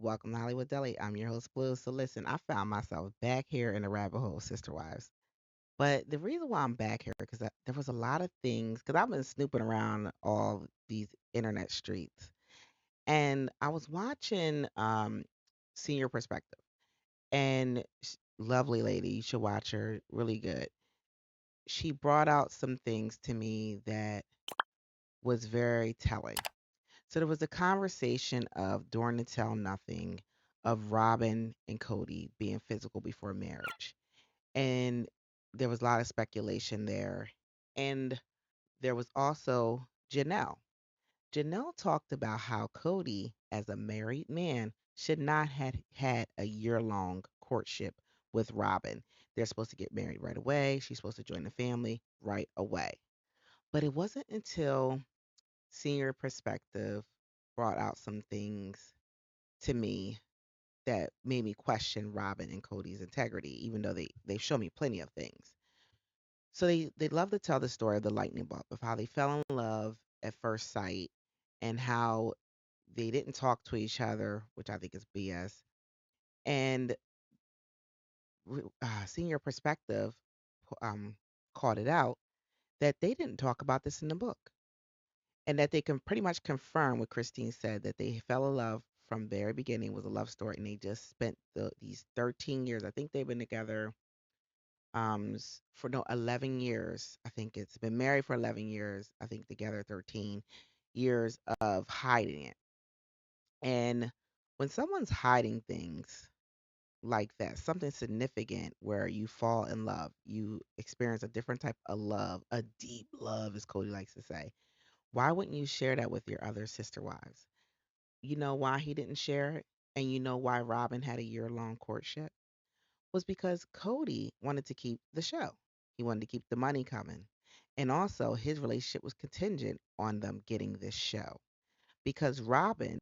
Welcome to Hollywood Deli. I'm your host, Blue. So, listen, I found myself back here in the rabbit hole, Sister Wives. But the reason why I'm back here, because there was a lot of things, because I've been snooping around all these internet streets. And I was watching Senior Perspective. And lovely lady, you should watch her, really good. She brought out some things to me that was very telling. So there was a conversation of during the tell nothing of Robin and Cody being physical before marriage. And there was a lot of speculation there. And there was also Janelle. Janelle talked about how Cody, as a married man, should not have had a year long courtship with Robin. They're supposed to get married right away. She's supposed to join the family right away. But it wasn't until Senior Perspective brought out some things to me that made me question Robin and Cody's integrity, even though they've shown me plenty of things. So they love to tell the story of the lightning bolt, of how they fell in love at first sight, and how they didn't talk to each other, which I think is BS. And Senior Perspective um, called it out that they didn't talk about this in the book, and that they can pretty much confirm what Christine said, that they fell in love from the very beginning, was a love story, and they just spent these 13 years. I think they've been together for no 11 years. I think it's been married for 11 years. I think together 13 years of hiding it. And when someone's hiding things like that, something significant where you fall in love, you experience a different type of love, a deep love, as Cody likes to say. Why wouldn't you share that with your other sister wives? You know why he didn't share it? And you know why Robin had a year long courtship? Was because Cody wanted to keep the show. He wanted to keep the money coming. And also, his relationship was contingent on them getting this show. Because Robin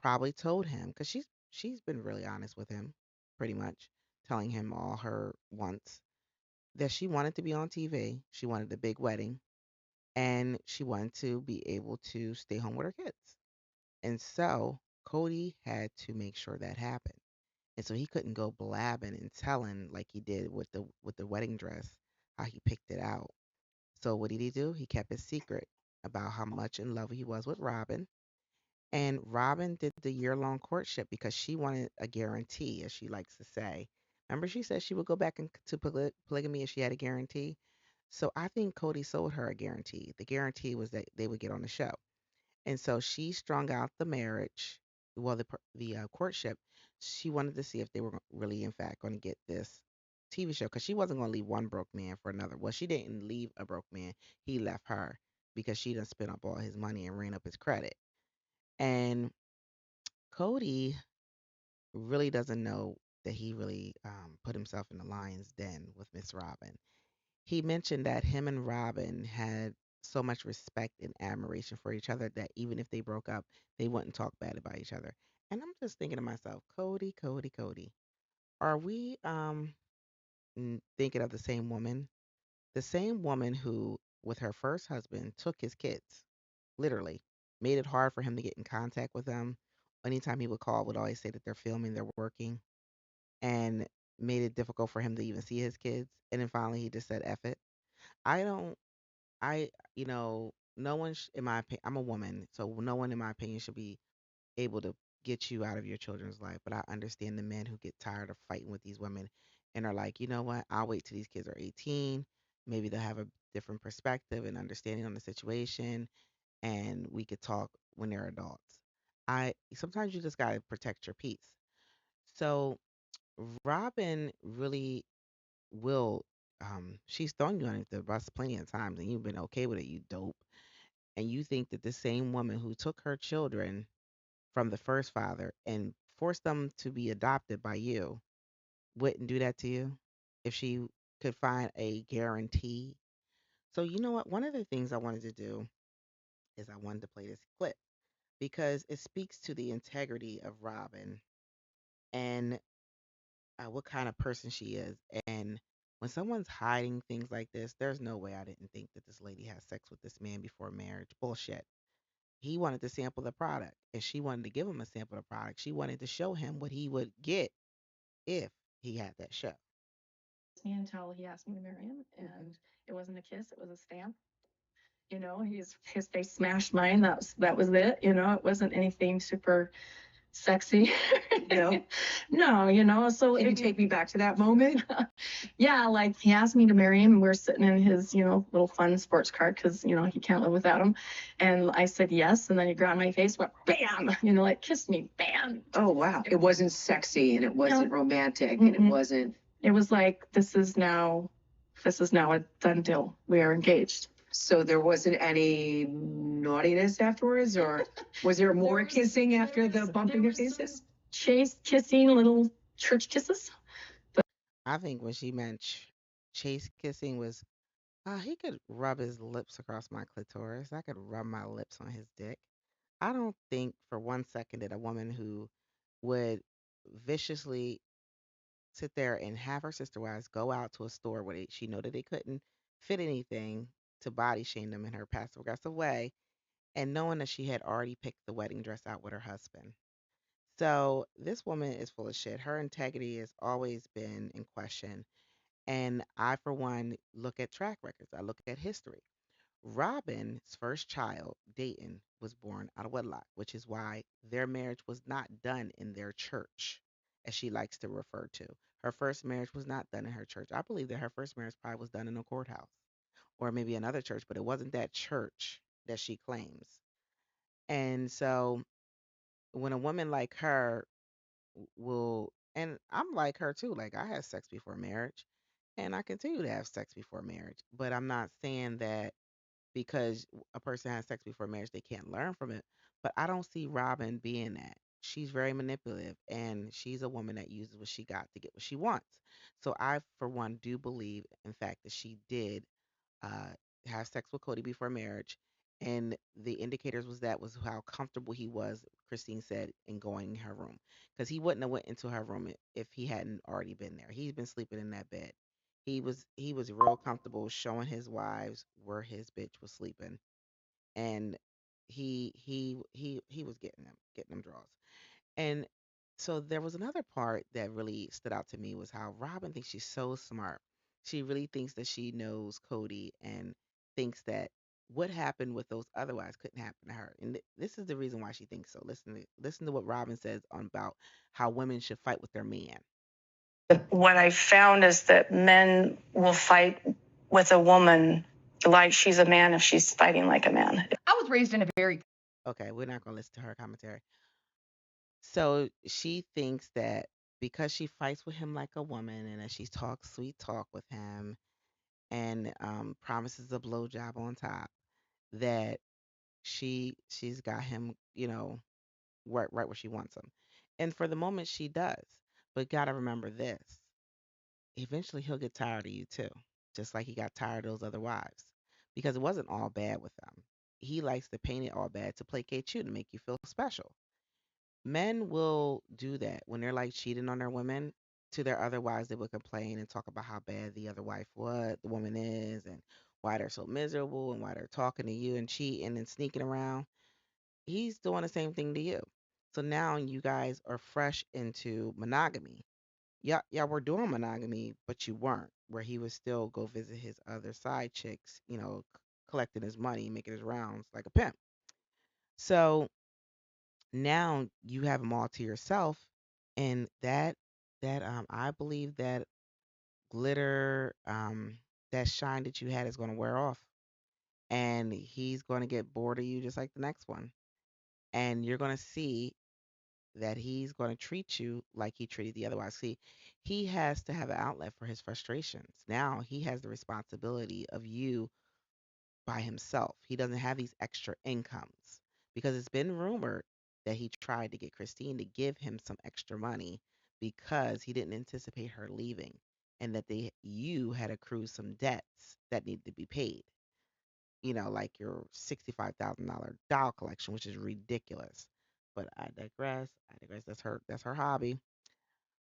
probably told him, because she's been really honest with him, pretty much, telling him all her wants, that she wanted to be on TV. She wanted a big wedding, and she wanted to be able to stay home with her kids. And so Cody had to make sure that happened. And so he couldn't go blabbing and telling like he did with the wedding dress, how he picked it out. So what did he do? He kept it secret about how much in love he was with Robin. And Robin did the year long courtship because she wanted a guarantee, as she likes to say. Remember, she said she would go back into polygamy if she had a guarantee. So I think Cody sold her a guarantee. The guarantee was that they would get on the show. And so she strung out the marriage, well, the courtship. She wanted to see if they were really, in fact, going to get this TV show, because she wasn't going to leave one broke man for another. Well, she didn't leave a broke man; he left her because she done spent up all his money and ran up his credit. And Cody really doesn't know that he really put himself in the lion's den with Miss Robin. He mentioned that him and Robin had so much respect and admiration for each other that even if they broke up, they wouldn't talk bad about each other. And I'm just thinking to myself, Cody, Cody, Cody, are we thinking of the same woman? The same woman who, with her first husband, took his kids, literally, made it hard for him to get in contact with them. Anytime he would call, would always say that they're filming, they're working, and made it difficult for him to even see his kids. And then finally, he just said, "F it." I don't I, no one, in my opinion, I'm a woman, so no one, in my opinion, should be able to get you out of your children's life. But I understand the men who get tired of fighting with these women and are like, you know what, I'll wait till these kids are 18. Maybe they'll have a different perspective and understanding on the situation, and we could talk when they're adults. I Sometimes you just gotta protect your peace. So Robin really will. She's thrown you under the bus plenty of times, and you've been okay with it, you dope. And you think that the same woman who took her children from the first father and forced them to be adopted by you wouldn't do that to you if she could find a guarantee. So, you know what? One of the things I wanted to do is I wanted to play this clip because it speaks to the integrity of Robin and what kind of person she is. And when someone's hiding things like this, there's no way I didn't think that this lady had sex with this man before marriage. Bullshit. he wanted to sample the product and she wanted to give him a sample of the product. She wanted to show him what he would get if he had that show. Me until he asked me to marry him, and it wasn't a kiss; it was a stamp. You know, his face smashed mine. That was it. You know, it wasn't anything super sexy. No. No, you know. So can you take me back to that moment? Yeah, like he asked me to marry him, and we're sitting in his, little fun sports car because he can't live without him. And I said yes, and then he grabbed my face, went bam, like kissed me, bam. Oh wow! It wasn't sexy, and it wasn't romantic, and it wasn't. It was like this is now a done deal. We are engaged. So there wasn't any naughtiness afterwards, or was there more kissing after the bumping of faces? Chase kissing, little church kisses. I think when she meant chase kissing was, he could rub his lips across my clitoris. I could rub my lips on his dick. I don't think for one second that a woman who would viciously sit there and have her sister wives go out to a store where she know that they couldn't fit anything to body shame them in her passive aggressive way, and knowing that she had already picked the wedding dress out with her husband. So this woman is full of shit. Her integrity has always been in question. And I, for one, look at track records. I look at history. Robin's first child, Dayton, was born out of wedlock, which is why their marriage was not done in their church, as she likes to refer to. Her first marriage was not done in her church. I believe that her first marriage probably was done in a courthouse or maybe another church, but it wasn't that church that she claims. And so when a woman like her will, and I'm like her too, like I had sex before marriage and I continue to have sex before marriage, but I'm not saying that because a person has sex before marriage, they can't learn from it. But I don't see Robin being that. She's very manipulative and she's a woman that uses what she got to get what she wants. So I, for one, do believe, in fact, that she did uh, have sex with Cody before marriage. And the indicators was how comfortable he was, Christine said, in going in her room. Because he wouldn't have went into her room if he hadn't already been there. He's been sleeping in that bed. He was real comfortable showing his wives where his bitch was sleeping, and he was getting them draws. And so there was another part that really stood out to me was how Robin thinks she's so smart. She really thinks that she knows Cody and thinks that what happened with those other wives couldn't happen to her. And this is the reason why she thinks so. Listen to what Robin says on about how women should fight with their man. What I found is that men will fight with a woman like she's a man if she's fighting like a man. I was raised in a very Okay, we're not gonna listen to her commentary. So she thinks that because she fights with him like a woman and that she talks sweet talk with him and promises a blowjob on top, that she's got him, right where she wants him. And for the moment she does. But gotta remember this. Eventually he'll get tired of you too. Just like he got tired of those other wives. Because it wasn't all bad with them. He likes to paint it all bad to placate you to make you feel special. Men will do that when they're like cheating on their women to their other wives. They will complain and talk about how bad the other wife, what the woman is, and why they're so miserable and why they're talking to you and cheating and sneaking around. He's doing the same thing to you. So now you guys are fresh into monogamy. Y'all were doing monogamy, but you weren't. Where he would still go visit his other side chicks, collecting his money, making his rounds like a pimp. So now you have them all to yourself, and that I believe that glitter, that shine that you had is going to wear off, and he's going to get bored of you just like the next one, and you're going to see that he's going to treat you like he treated the other one. See, he has to have an outlet for his frustrations. Now he has the responsibility of you by himself. He doesn't have these extra incomes because it's been rumored that he tried to get Christine to give him some extra money because he didn't anticipate her leaving and that you had accrued some debts that needed to be paid. Like your $65,000 doll collection, which is ridiculous. But I digress. I digress. That's her hobby.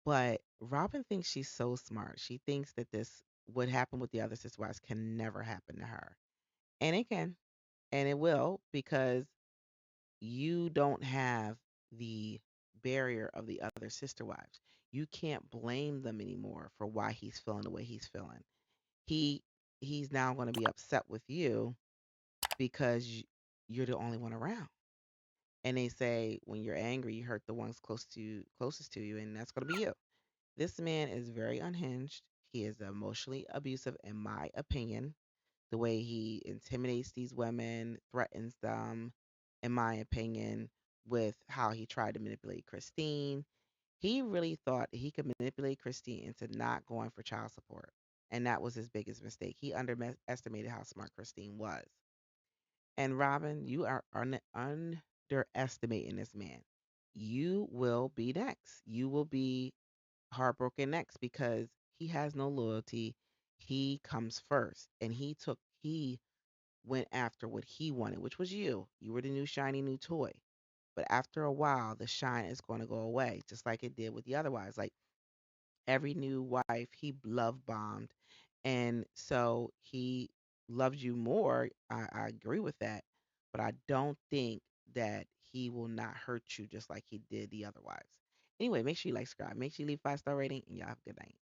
But Robin thinks she's so smart. She thinks that this what happened with the other sister wives can never happen to her. And it can and it will because you don't have the barrier of the other sister wives. You can't blame them anymore for why he's feeling the way he's feeling. He he's now going to be upset with you because you're the only one around. And they say when you're angry, you hurt the ones closest to you, and that's going to be you. This man is very unhinged. He is emotionally abusive, in my opinion. The way he intimidates these women, threatens them, in my opinion, with how he tried to manipulate Christine. He really thought he could manipulate Christine into not going for child support. And that was his biggest mistake. He underestimated how smart Christine was. And Robyn, you are underestimating this man. You will be next. You will be heartbroken next because he has no loyalty. He comes first, and he went after what he wanted, which was you. You were the new shiny new toy. But after a while, the shine is going to go away, just like it did with the other wives. Like every new wife, he love bombed, and so he loves you more. I agree with that, but I don't think that he will not hurt you just like he did the other wives. Anyway, make sure you like, subscribe, make sure you leave 5-star rating, and y'all have a good night.